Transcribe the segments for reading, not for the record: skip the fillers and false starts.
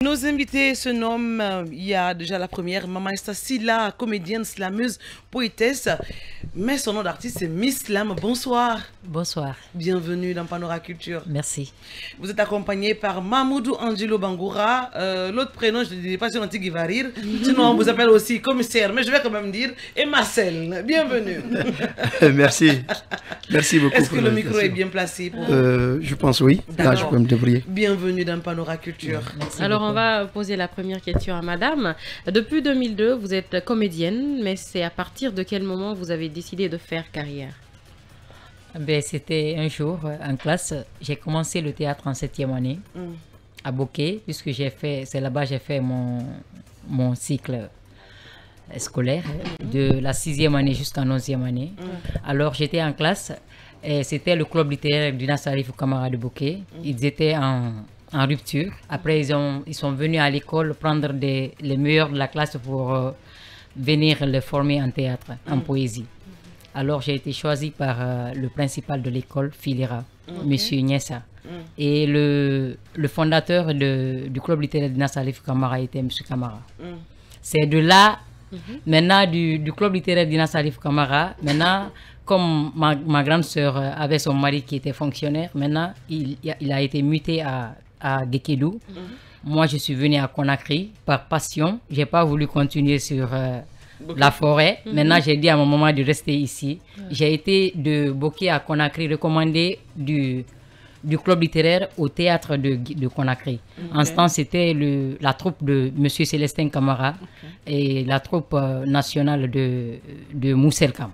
Nos invités se nomment, il y a déjà la première, Maman Silla, comédienne, slameuse, poétesse, mais son nom d'artiste c'est Miss Slam. Bonsoir. Bonsoir. Bienvenue dans Panora Culture. Merci. Vous êtes accompagné par Mamoudou Angelo Bangoura, l'autre prénom je ne dis pas si on dit va rire, sinon on vous appelle aussi commissaire, mais je vais quand même dire, et Marcel. Bienvenue. Merci. Merci beaucoup. Est-ce que le micro est bien placé pour... Je pense oui. Là, je peux me débrouiller. Bienvenue dans Panora Culture. Merci. Alors, on va poser la première question à madame. Depuis 2002, vous êtes comédienne, mais c'est à partir de quel moment vous avez décidé de faire carrière? Ben, c'était un jour en classe, j'ai commencé le théâtre en 7e année à Bokeh, puisque c'est là-bas que j'ai fait mon cycle scolaire de la 6e année jusqu'à 11e année. Alors j'étais en classe et c'était le club littéraire du Nassarif Kamara de Bokeh. Ils étaient en rupture. Après, ils sont venus à l'école prendre les meilleurs de la classe pour venir les former en théâtre, en poésie. Alors, j'ai été choisie par le principal de l'école, Filera, Monsieur Niessa. Et le fondateur du club littéraire de Nassarif Kamara était Monsieur Kamara. C'est de là, maintenant, du club littéraire de Nassarif Kamara, maintenant, comme ma grande sœur avait son mari qui était fonctionnaire, maintenant, il a été muté à Gekedou. Moi, je suis venue à Conakry par passion. Je n'ai pas voulu continuer sur la forêt. Maintenant, j'ai dit à mon maman de rester ici. J'ai été de Bokeh à Conakry recommandé du club littéraire au théâtre de Conakry. En ce temps, c'était la troupe de M. Célestin Camara et la troupe nationale de Mousselkam.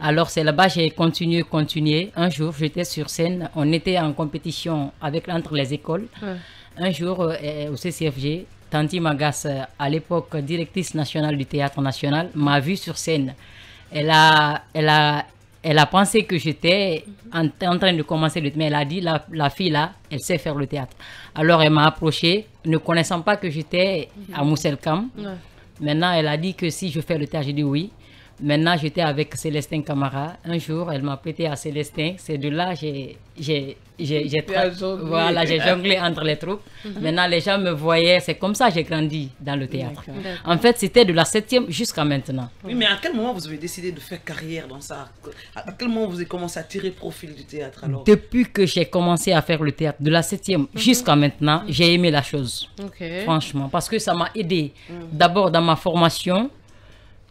Alors c'est là-bas que j'ai continué. Un jour, j'étais sur scène. On était en compétition entre les écoles. Un jour, au CCFG, Tanti Magas, à l'époque directrice nationale du théâtre national, m'a vue sur scène. Elle a pensé que j'étais en train de commencer le théâtre. Mais elle a dit, la fille là, elle sait faire le théâtre. Alors elle m'a approché, ne connaissant pas que j'étais à Mousselkam. Maintenant, elle a dit que si je fais le théâtre, j'ai dit oui. Maintenant, j'étais avec Célestin Camara. Un jour, elle m'a prêté à Célestin. C'est de là que j'ai jonglé entre les troupes. Maintenant, les gens me voyaient. C'est comme ça que j'ai grandi dans le théâtre. En fait, c'était de la 7e jusqu'à maintenant. Oui, mais à quel moment vous avez décidé de faire carrière dans ça? À quel moment vous avez commencé à tirer profil du théâtre alors? Depuis que j'ai commencé à faire le théâtre, de la 7e jusqu'à maintenant, j'ai aimé la chose. Franchement, parce que ça m'a aidé. D'abord dans ma formation.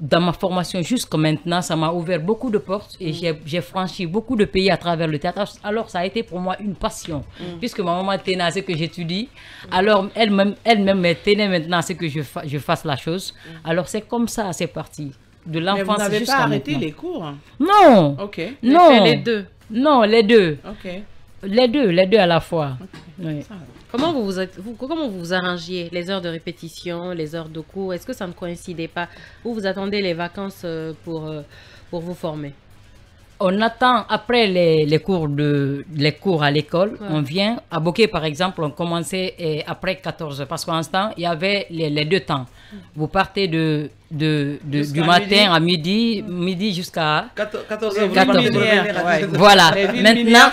Dans ma formation jusqu'à maintenant, ça m'a ouvert beaucoup de portes et j'ai franchi beaucoup de pays à travers le théâtre. Alors, ça a été pour moi une passion. Puisque ma maman tenait à ce que j'étudie. Alors, elle-même me tenait maintenant à ce que je fasse la chose. Alors, c'est comme ça, c'est parti. De l'enfance jusqu'à maintenant. Mais vous n'avez pas arrêté les cours? Non. Ok. Non. Les deux? Non, les deux. Ok. Les deux à la fois. Oui. Comment vous vous arrangiez les heures de répétition, les heures de cours? Est-ce que ça ne coïncidait pas? Ou vous attendez les vacances pour vous former? On attend après les cours à l'école. On vient à Bokeh par exemple, on commençait après 14 heures parce qu'en ce temps il y avait les deux temps. Vous partez du matin à midi jusqu'à 14 heures. Voilà. Maintenant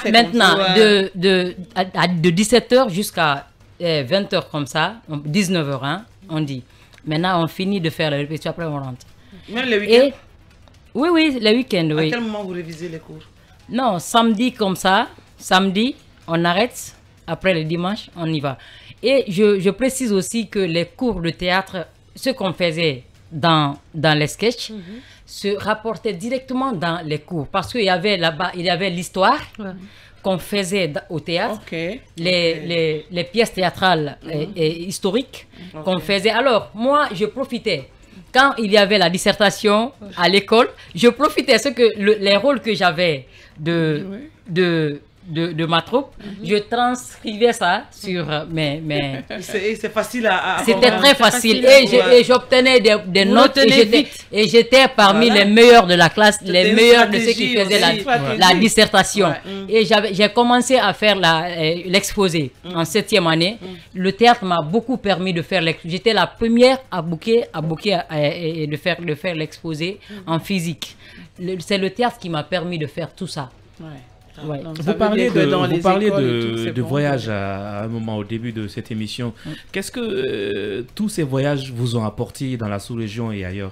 de 17 heures jusqu'à 20 heures comme ça, 19 heures, hein, on dit. Maintenant on finit de faire la répétition, après on rentre. Même les week-ends? Oui, les week-ends, oui. À quel moment vous révisez les cours? Non, samedi comme ça. Samedi, on arrête. Après le dimanche, on y va. Et je précise aussi que les cours de théâtre, ce qu'on faisait dans les sketchs, se rapportaient directement dans les cours. Parce qu'il y avait là-bas, il y avait l'histoire qu'on faisait au théâtre, les pièces théâtrales et historiques qu'on faisait. Alors, moi, je profitais. Quand il y avait la dissertation à l'école, je profitais les rôles que j'avais de ma troupe, je transcrivais ça sur mes... C'est facile à C'était très facile et j'obtenais des notes et j'étais parmi les meilleurs de la classe, les meilleurs de ceux qui faisaient la dissertation. Et j'ai commencé à faire l'exposé en 7e année. Le théâtre m'a beaucoup permis de faire l'exposé. J'étais la première à Bokeh et de faire l'exposé en physique. C'est le théâtre qui m'a permis de faire tout ça. Ouais. Donc, ça Vous veut parliez dire que dans de, les écoles et tout, c'est de bon. voyage à un moment au début de cette émission. Qu'est-ce que tous ces voyages vous ont apporté dans la sous-région et ailleurs?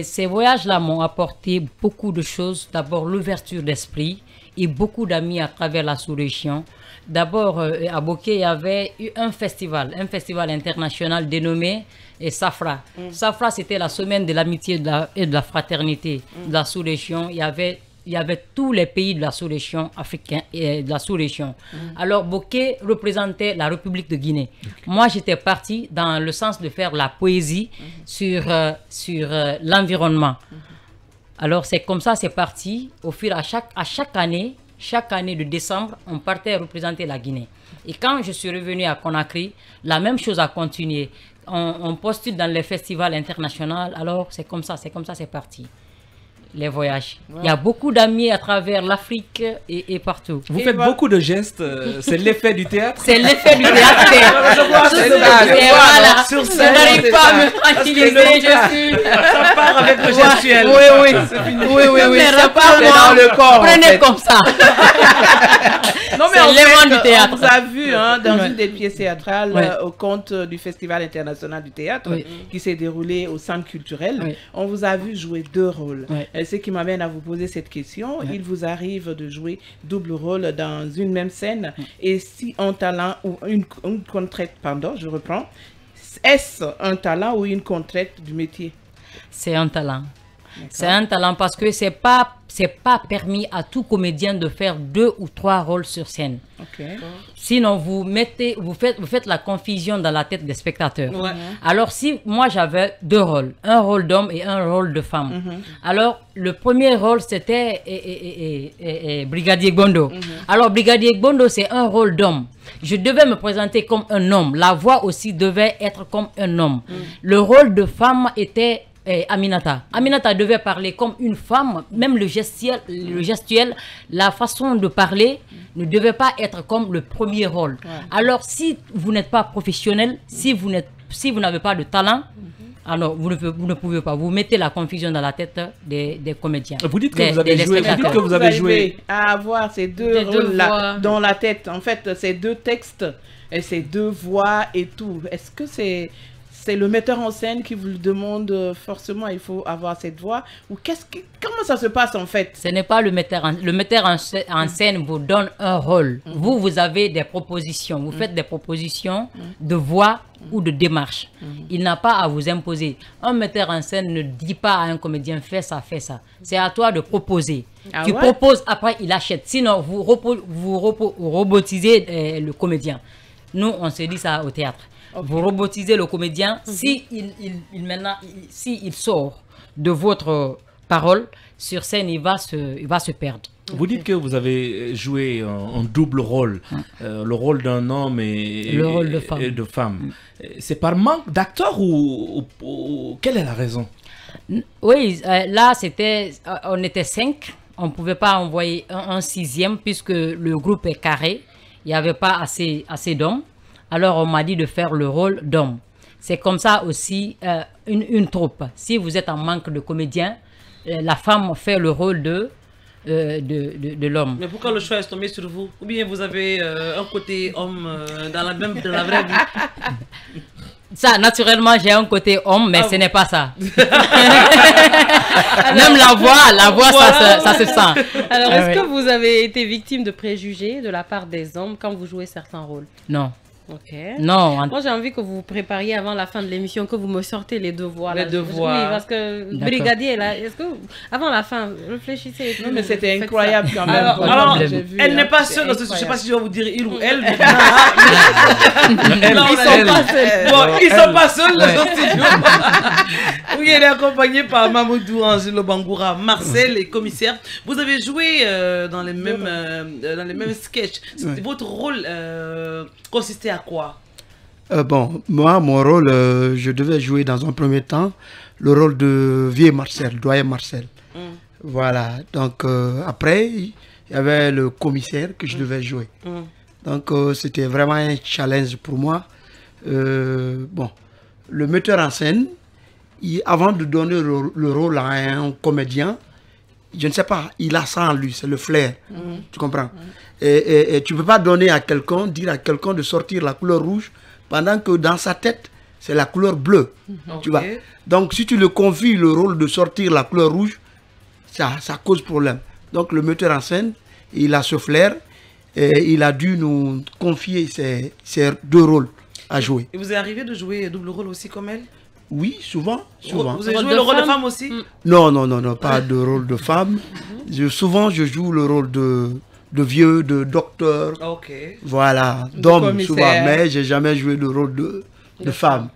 Ces voyages-là m'ont apporté beaucoup de choses. D'abord, l'ouverture d'esprit et beaucoup d'amis à travers la sous-région. D'abord, à Boké, il y avait eu un festival international dénommé Safra. Safra, c'était la semaine de l'amitié et de la fraternité de la sous-région. Il y avait tous les pays de la sous-région africaine et de la sous-région. Alors, Boké représentait la République de Guinée. Moi, j'étais partie dans le sens de faire la poésie sur l'environnement. Alors, c'est comme ça, c'est parti. Au fur à chaque année de décembre, on partait représenter la Guinée. Et quand je suis revenu à Conakry, la même chose a continué. On postule dans les festivals internationaux. Alors, c'est comme ça, c'est parti. Les voyages. Il y a beaucoup d'amis à travers l'Afrique et partout. Vous faites beaucoup de gestes, c'est l'effet du théâtre? C'est l'effet du théâtre. Voilà, sur Je scène, n'arrive c'est pas ça. à me tranquilliser. Ça part avec le gestuel. Oui. Ça part dans le corps. Prenez comme ça. Non, mais C'est en l'élément fait, du théâtre. on vous a vu dans une des pièces théâtrales Ouais. au compte du Festival international du théâtre Oui. qui s'est déroulé au Centre culturel. Oui. On vous a vu jouer 2 rôles. Ouais. Et ce qui m'amène à vous poser cette question, il vous arrive de jouer double rôle dans une même scène et si un talent ou une contrainte, pardon, je reprends, est-ce un talent ou une contrainte du métier? C'est un talent. C'est un talent parce que c'est pas permis à tout comédien de faire 2 ou 3 rôles sur scène. Ok. Sinon, vous faites la confusion dans la tête des spectateurs. Ouais. Alors, si moi j'avais 2 rôles, un rôle d'homme et un rôle de femme. Alors, le premier rôle c'était Brigadier Gbondo. Alors, Brigadier Gbondo, c'est un rôle d'homme. Je devais me présenter comme un homme. La voix aussi devait être comme un homme. Le rôle de femme était Aminata. Aminata devait parler comme une femme, même le gestuel, la façon de parler ne devait pas être comme le premier rôle. Alors, si vous n'êtes pas professionnel, si vous n'avez pas de talent, alors vous ne pouvez pas. Vous mettez la confusion dans la tête des comédiens. Vous dites que vous avez joué. Vous dites que vous avez joué. À avoir ces deux rôles-là dans la tête. En fait, ces 2 textes et ces 2 voix et tout. Est-ce que c'est le metteur en scène qui vous le demande forcément, il faut avoir cette voix? Ou comment ça se passe en fait? Ce n'est pas le metteur en scène vous donne un rôle. Vous avez des propositions. Vous faites des propositions de voix ou de démarche. Il n'a pas à vous imposer. Un metteur en scène ne dit pas à un comédien fais ça, fais ça. C'est à toi de proposer. Tu proposes, après il achète. Sinon, vous robotisez le comédien. Nous, on se dit ça au théâtre. Vous robotisez le comédien. Si il sort de votre parole, sur scène, il va se perdre. Vous dites que vous avez joué un double rôle, le rôle d'un homme et le rôle de femme. C'est par manque d'acteurs ou quelle est la raison? Oui, là, on était 5. On ne pouvait pas envoyer un 6e puisque le groupe est carré. Il n'y avait pas assez d'hommes. Alors, on m'a dit de faire le rôle d'homme. C'est comme ça aussi une troupe. Si vous êtes en manque de comédiens, la femme fait le rôle de l'homme. Mais pourquoi le choix est tombé sur vous? Ou bien vous avez un côté homme dans la vraie vie? Ça, naturellement, j'ai un côté homme, mais ce n'est pas ça. Même la voix, voilà. ça se sent. Alors, est-ce que vous avez été victime de préjugés de la part des hommes quand vous jouez certains rôles? Non. Ok. Non. Moi, j'ai envie que vous vous prépariez avant la fin de l'émission, que vous me sortez les 2 voix. Les 2 voix. Oui, parce que Brigadier, là, est-ce que avant la fin, réfléchissez. Non, mais c'était incroyable quand même. Alors, j'ai vu, elle n'est pas c'est seule. Je ne sais incroyable. pas si je vais vous dire il ou elle. Mais Ils sont pas seuls. Bon, ils sont pas seuls dans le studio. Oui, elle est accompagnée par Mamoudou Angelo Bangoura, Marcel et commissaire. Vous avez joué dans les mêmes sketchs. Votre rôle consistait à quoi? Bon, moi, mon rôle, je devais jouer dans un premier temps le rôle de vieux Marcel, doyen Marcel. Voilà, donc après, il y avait le commissaire que je devais jouer. Donc c'était vraiment un challenge pour moi. Bon, le metteur en scène, avant de donner le rôle à un comédien, je ne sais pas, il a ça en lui, c'est le flair. Tu comprends? Et tu ne peux pas donner à quelqu'un, dire à quelqu'un de sortir la couleur rouge pendant que dans sa tête, c'est la couleur bleue. Tu vois? Donc, si tu le confies le rôle de sortir la couleur rouge, ça cause problème. Donc, le metteur en scène, il a ce flair et il a dû nous confier ces deux rôles à jouer. Et vous est arrivé de jouer double rôle aussi comme elle? Oui, souvent. Vous avez joué le rôle de femme aussi? Non, pas de rôle de femme. Souvent, je joue le rôle de vieux, de docteur. Ok. Voilà, d'homme souvent, mais j'ai jamais joué le rôle de femme.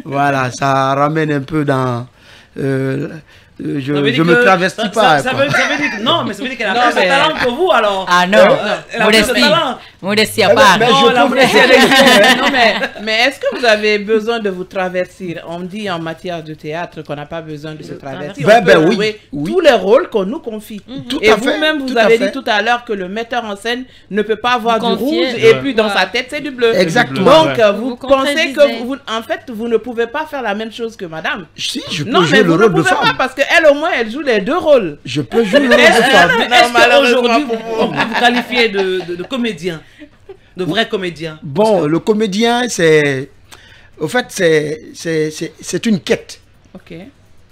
Voilà, ça ramène un peu dans... je me travestis pas. Ça veut dire que, non, mais ça veut dire qu'elle a plus de talent que vous alors. Ah non, Modestie a pas. Mais est-ce que vous avez besoin de vous travestir? On dit en matière de théâtre qu'on n'a pas besoin de se travestir. On peut jouer tous les rôles qu'on nous confie. Et vous-même, vous avez dit tout à l'heure que le metteur en scène ne peut pas avoir du rouge et puis dans sa tête, c'est du bleu. Exactement. Donc, vous pensez que en fait, vous ne pouvez pas faire la même chose que madame? Si, je peux jouer le rôle de femme. Non, mais vous ne pouvez pas parce qu'elle, au moins, elle joue les deux rôles. Je peux jouer le rôle de femme. Est-ce qu'aujourd'hui, on peut vous qualifier de comédien? De vrai comédien? Bon, le comédien, c'est... Au fait, c'est une quête. Ok.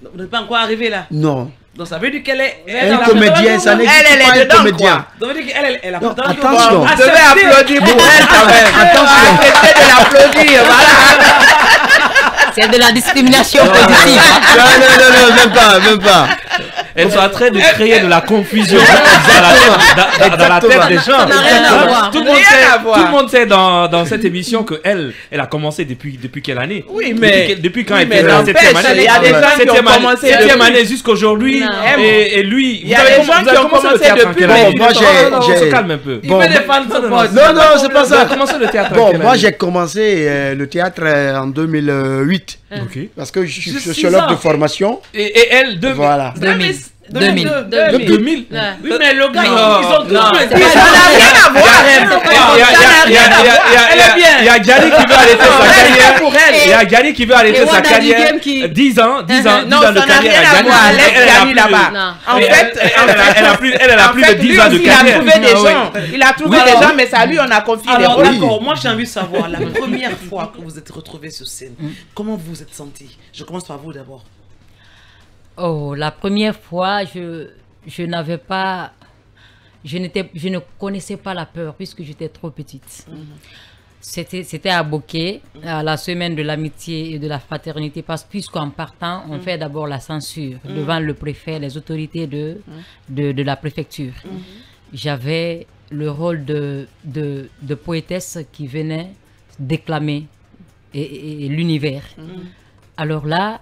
Vous n'êtes pas encore arrivé là? Non. Donc ça veut dire qu'elle est... Un comédien, ça n'existe pas un comédien. Ça veut dire qu'elle a pas de attention. Je vais applaudir pour elle quand même. Attention. Arrêtez de l'applaudir, voilà. C'est de la discrimination positive. Non, même pas. Elles sont en train de créer de la confusion dans la tête des gens. Ça n'a rien à voir. Tout le monde sait dans cette émission qu'elle a commencé depuis quelle année? Oui, mais... Depuis quand elle était dans cette année? Il y a des gens qui ont commencé depuis... 7e année jusqu'aujourd'hui. Et lui... Il y a des gens qui ont commencé depuis... On se calme un peu. Il peut défendre son poste. Non, c'est pas ça. Commencé le théâtre. Bon, moi j'ai commencé le théâtre en 2008. Parce que je suis sociologue de formation. Et elle, voilà. 2000. 2000. Oui, mais le gars, ils ont tous... Ça n'a rien à voir. Il y a Gianni qui veut arrêter sa carrière. Il y a Gianni qui veut arrêter sa carrière. 10 ans de carrière à Gianni. Laisse Gianni là-bas. En fait, elle a plus de 10 ans de carrière. Il a trouvé des gens, mais ça lui, on a confié des Alors rôles. d'accord, moi j'ai envie de savoir, la première fois que vous êtes retrouvés sur scène, comment vous vous êtes senti? Je commence par vous d'abord. Oh, la première fois, je n'avais pas... Je ne connaissais pas la peur puisque j'étais trop petite. C'était à Bokeh, à la semaine de l'amitié et de la fraternité, parce puisqu'en partant, on fait d'abord la censure devant le préfet, les autorités de la préfecture. J'avais le rôle de poétesse qui venait déclamer et l'univers. Alors là,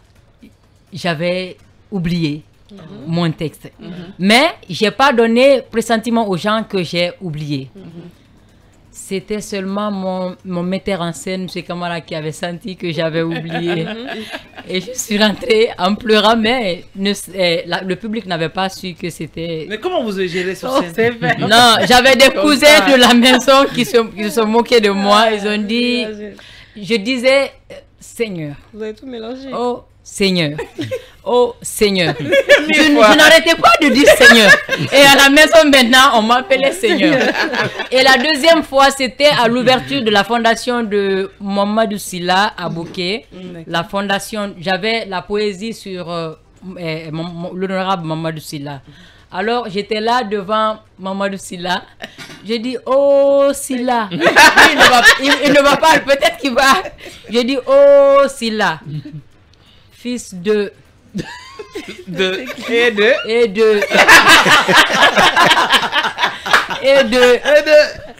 j'avais oublié mon texte. Mais je n'ai pas donné pressentiment aux gens que j'ai oublié. C'était seulement mon metteur en scène, M. Kamara, qui avait senti que j'avais oublié. Et je suis rentrée en pleurant, mais le public n'avait pas su que c'était... Mais comment vous avez géré sur scène? Non, j'avais des cousins de la maison qui se moquaient de moi. Ils ont dit... Je disais, Seigneur. Vous avez tout mélangé. Oh, Seigneur. Oh Seigneur. Je n'arrêtais pas de dire Seigneur. Et à la maison maintenant, on m'appelait Seigneur. Et la deuxième fois, c'était à l'ouverture de la fondation de Mamadou Sylla à Bokeh. La fondation, j'avais la poésie sur l'honorable Mamadou Sylla. Alors, j'étais là devant Mamadou Sylla. J'ai dit, oh Sylla. Il ne va pas, peut-être qu'il va. J'ai dit, oh Sylla. Fils de...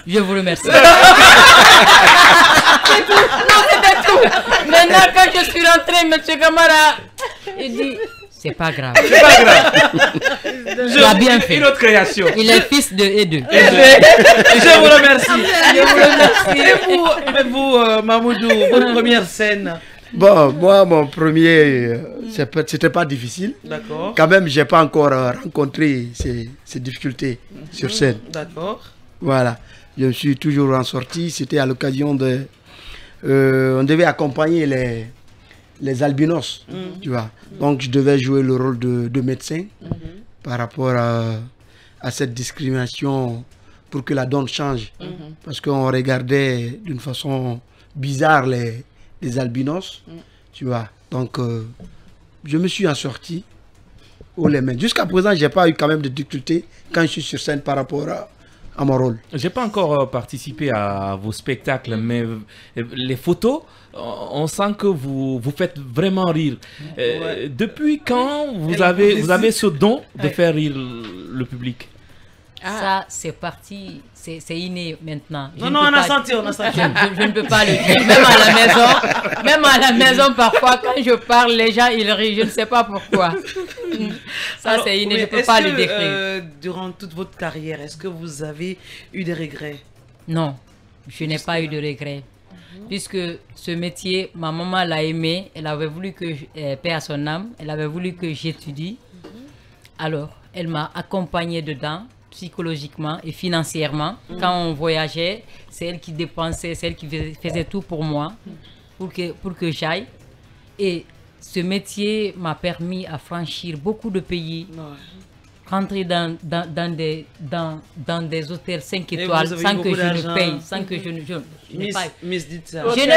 Je vous remercie. C'est tout. Non, c'était tout. Maintenant, quand je suis rentrée, M. Kamara, il dit... C'est pas grave. C'est pas grave. Tu as bien fait. Une autre création. Il est fils de Edeu. Je vous remercie. Je vous remercie. Et vous, Mamoudou, votre première scène? Bon, moi, mon premier, c'était pas difficile. D'accord. Quand même, j'ai pas encore rencontré ces difficultés sur scène. D'accord. Voilà. Je me suis toujours en sorti. C'était à l'occasion de... on devait accompagner les albinos, tu vois. Donc, je devais jouer le rôle de médecin. par rapport à cette discrimination pour que la donne change. Parce qu'on regardait d'une façon bizarre les albinos, tu vois. Donc, je me suis en sorti haut les mains. Jusqu'à présent, je n'ai pas eu quand même de difficultés quand je suis sur scène par rapport à mon rôle. J'ai pas encore participé à vos spectacles, mais les photos, on sent que vous faites vraiment rire. Depuis quand vous avez ce don de faire rire le public? Ça, c'est parti, c'est inné maintenant. Non, on a senti. Je ne peux pas le dire. Même à la maison, parfois, quand je parle, les gens, ils rient. Je ne sais pas pourquoi. Ça, c'est inné, je ne peux pas le décrire. Durant toute votre carrière, est-ce que vous avez eu des regrets? Non, je n'ai pas eu de regrets. Puisque ce métier, ma maman l'a aimé. Elle avait voulu que, paix à son âme, elle avait voulu que j'étudie. Alors, elle m'a accompagnée dedans, psychologiquement et financièrement. Quand on voyageait, c'est elle qui dépensait, c'est elle qui faisait tout pour moi, pour que j'aille. Et ce métier m'a permis à franchir beaucoup de pays, rentrer dans des hôtels 5 étoiles sans que je ne paye, sans que je n'ai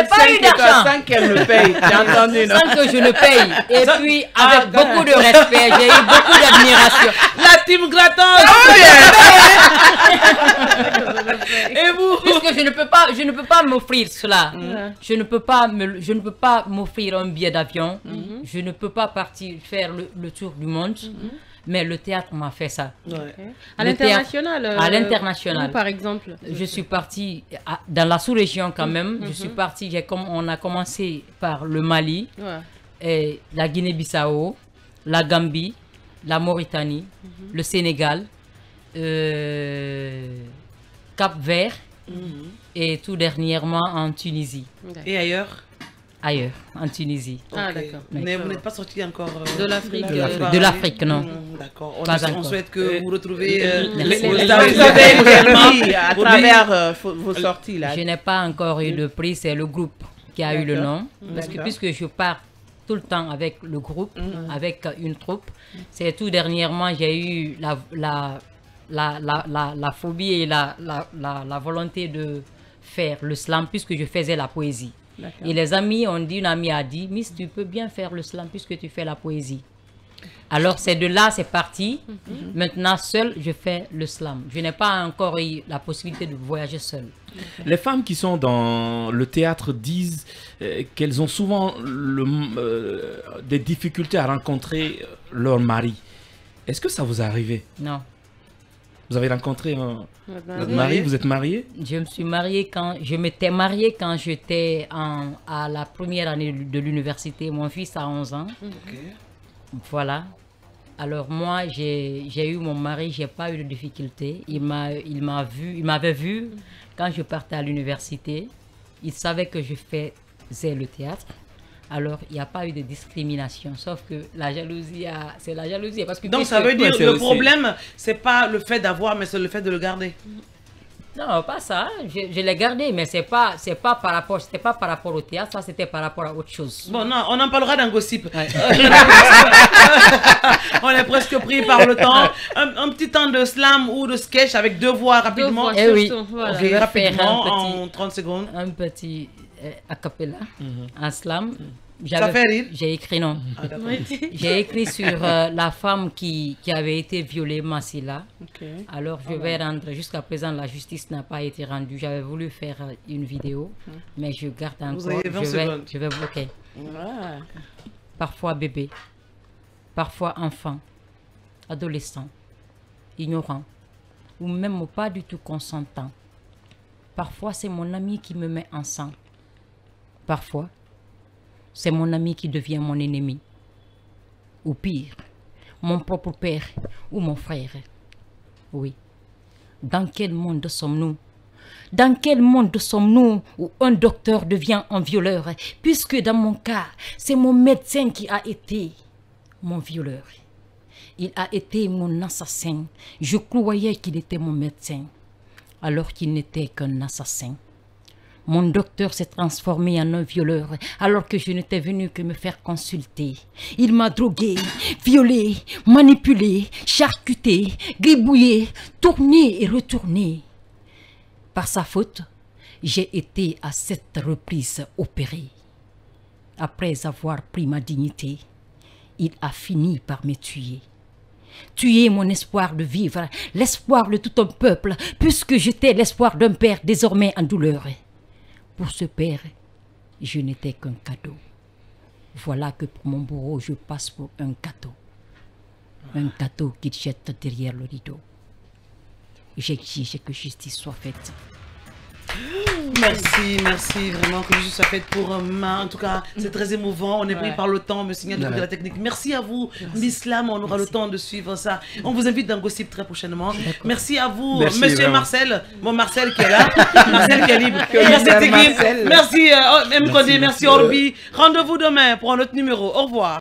pas eu d'argent. Sans qu'elle ne paye, j'ai entendu, non? Sans que je ne paye. Et puis, avec beaucoup de respect, j'ai eu beaucoup d'admiration. La team gratos. Et vous? Puisque je ne peux pas m'offrir cela. Je ne peux pas m'offrir un billet d'avion. Je ne peux pas partir faire le tour du monde. Mais le théâtre m'a fait ça. À l'international? À l'international. Par exemple? Je suis partie dans la sous-région quand même. Je suis partie, on a commencé par le Mali, et la Guinée-Bissau, la Gambie, la Mauritanie, le Sénégal, Cap-Vert et tout dernièrement en Tunisie. Et ailleurs? Ailleurs, en Tunisie. Ah, d'accord. Mais vous n'êtes pas sorti encore de l'Afrique? De l'Afrique, non. D'accord. On souhaite que vous retrouviez à travers vos sorties là. Je n'ai pas encore eu de prix, c'est le groupe qui a eu le nom. Parce que puisque je pars tout le temps avec le groupe, avec une troupe, c'est tout dernièrement, j'ai eu la phobie et la volonté de faire le slam puisque je faisais la poésie. Et les amis ont dit, une amie a dit, Miss, tu peux bien faire le slam puisque tu fais la poésie. Alors c'est de là, c'est parti. Maintenant, seul, je fais le slam. Je n'ai pas encore eu la possibilité de voyager seule. Les femmes qui sont dans le théâtre disent qu'elles ont souvent des difficultés à rencontrer leur mari. Est-ce que ça vous est arrivé? Non. Vous avez rencontré votre mari? Vous êtes mariée? Je me suis mariée je m'étais mariée quand j'étais à la première année de l'université. Mon fils a 11 ans. Voilà. Alors moi, j'ai eu mon mari, j'ai pas eu de difficulté. Il m'avait vu quand je partais à l'université. Il savait que je faisais le théâtre. Alors, il n'y a pas eu de discrimination, sauf que la jalousie, c'est la jalousie. Parce que donc, ça veut dire que le problème, c'est pas le fait d'avoir, mais c'est le fait de le garder. Non, pas ça. Je l'ai gardé, mais c'était pas par rapport au théâtre, ça c'était par rapport à autre chose. Bon, non, on en parlera dans Gossip. On est presque pris par le temps. Un petit temps de slam ou de sketch avec 2 voix rapidement. Eh oui, voilà. Je vais rapidement, en 30 secondes. Un petit a cappella, en slam. Ça fait rire? J'ai écrit non. J'ai écrit sur la femme qui avait été violée, Massila. Alors je vais rendre, jusqu'à présent la justice n'a pas été rendue. J'avais voulu faire une vidéo, mais je garde encore. Vous avez 20 secondes. Je vais bloquer. Parfois bébé, parfois enfant, adolescent, ignorant, ou même pas du tout consentant. Parfois c'est mon ami qui me met en sang. Parfois, c'est mon ami qui devient mon ennemi. Ou pire, mon propre père ou mon frère. Oui. Dans quel monde sommes-nous? Dans quel monde sommes-nous où un docteur devient un violeur? Puisque dans mon cas, c'est mon médecin qui a été mon violeur. Il a été mon assassin. Je croyais qu'il était mon médecin, alors qu'il n'était qu'un assassin. Mon docteur s'est transformé en un violeur alors que je n'étais venu que me faire consulter. Il m'a drogué, violé, manipulé, charcuté, gribouillé, tourné et retourné. Par sa faute, j'ai été à 7 reprises opéré. Après avoir pris ma dignité, il a fini par me tuer. Tuer mon espoir de vivre, l'espoir de tout un peuple, puisque j'étais l'espoir d'un père désormais en douleur. Pour ce père, je n'étais qu'un cadeau. Voilà que pour mon bourreau, je passe pour un cadeau. Un cadeau qu'il jette derrière le rideau. J'exige que justice soit faite. Merci vraiment que justice soit faite pour Ma. En tout cas, c'est très émouvant. On est pris par le temps, me signale de la technique. Merci à vous, Miss Lam. On aura le temps de suivre ça. On vous invite dans Gossip très prochainement. Merci à vous, Monsieur Marcel. Mon Marcel qui est là. Marcel qui est libre. Merci Tigui. Merci M. Cody. Merci Orbi. Rendez-vous demain pour un autre numéro. Au revoir.